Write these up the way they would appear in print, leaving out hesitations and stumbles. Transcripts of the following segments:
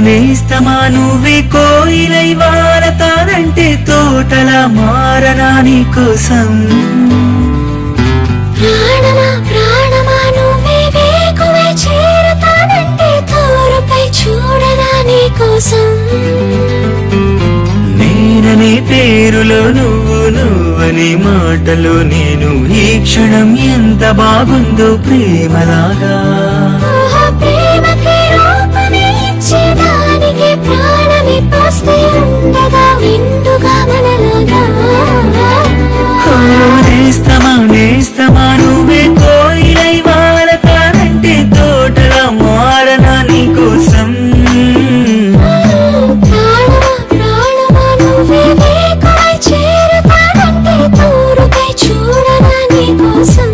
నేస్తమా నువ్వే కోయిలై వారతానంటే తోటలా మారనా నీ కోసం ప్రాణమా ప్రాణమా నువ్వే వేకువై చేరతానంటే తోరుపై చూడనా నీ కోసం నేననే పేరులో నువ్వు నువ్వనే మాటలో నేను ఈ క్షణం ఎంత బాగుందో ప్రేమలాగా ప్రేమకి రూపమే ఇచ్చేదానికి ప్రాణమి పోస్తే ఉండగా విండుగా మనలాగా నేస్తమా నేస్తమా నువ్వే కోయిలై వారతానంటే తోటలా మారనా నీ కోసం ప్రాణమా ప్రాణమా నువ్వే వేకువై చేరతానంటే తోరుపై చూడనా నీ కోసం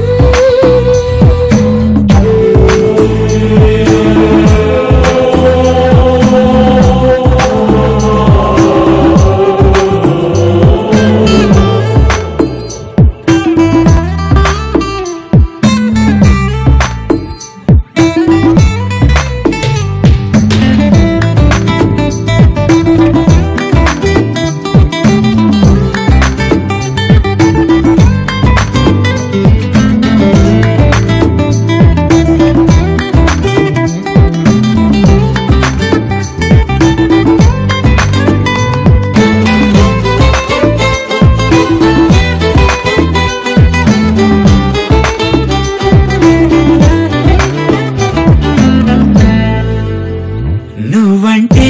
నువ్వంటే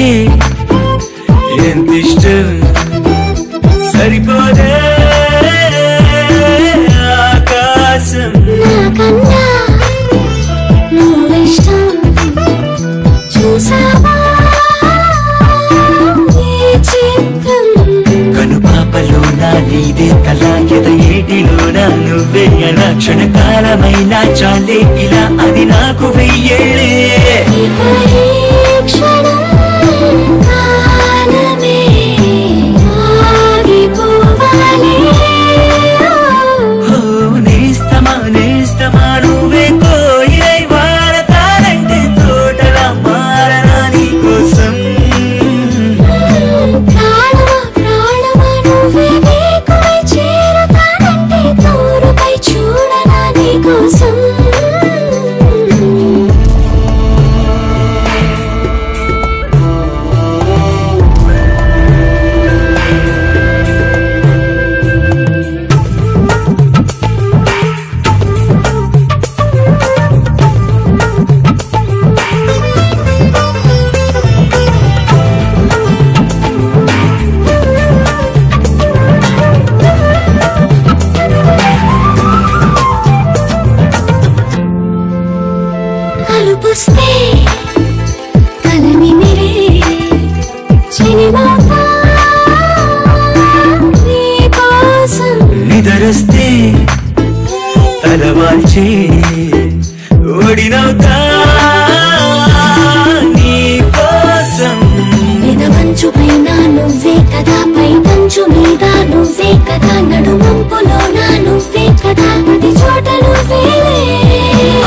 ఎంత ఇష్టం సరిపోదే ఆకాశం నాకన్నా నువ్విష్టం చూసావా ఈ చిత్రం కనుపాపలో నా నీదే కళ ఎద ఏటిలోనా నువ్వే అలా క్షణకాలమైనా చాలే ఇలా అది నాకు వెయ్యేళ్ళే క్షణం కాలమే ఆగిపోవాలి నేస్తమా నేస్తమా నువ్వే కోయిలై వారతానంటే తోటలా మారనా నీ కోసం ప్రాణమా ప్రాణమా నువ్వే వేకువై చేరతానంటే తోరుపై చూడనా నీ కోసం అలుపుస్తే కలని మిరే చినిమోతా నీ కోసం నిదరస్తే తలవాల్చి ఓడినవుతా నీ కోసం పెదవంచు పైన నువ్వే కదా పైటంచు మీద నువ్వే కదా నడుమంపులోన నువ్వే కదా ప్రతి చోట నువ్వేలే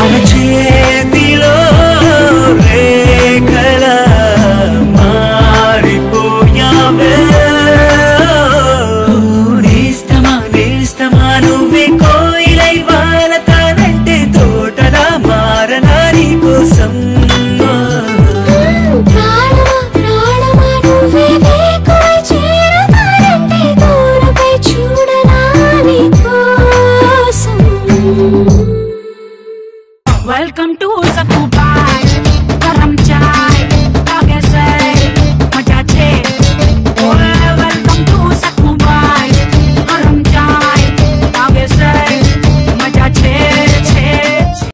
అరచేతిలో రేఖల మారిపోయావే నేస్తమా నేస్తమా నువ్వే కోయిలై వారతానంటే తోటలా మారనా నీ కోసం ప్రాణమా ప్రాణమా నువ్వే వేకువై చేరతానంటే తోరుపై చూడనా నీ కోసం Welcome to Sakuba.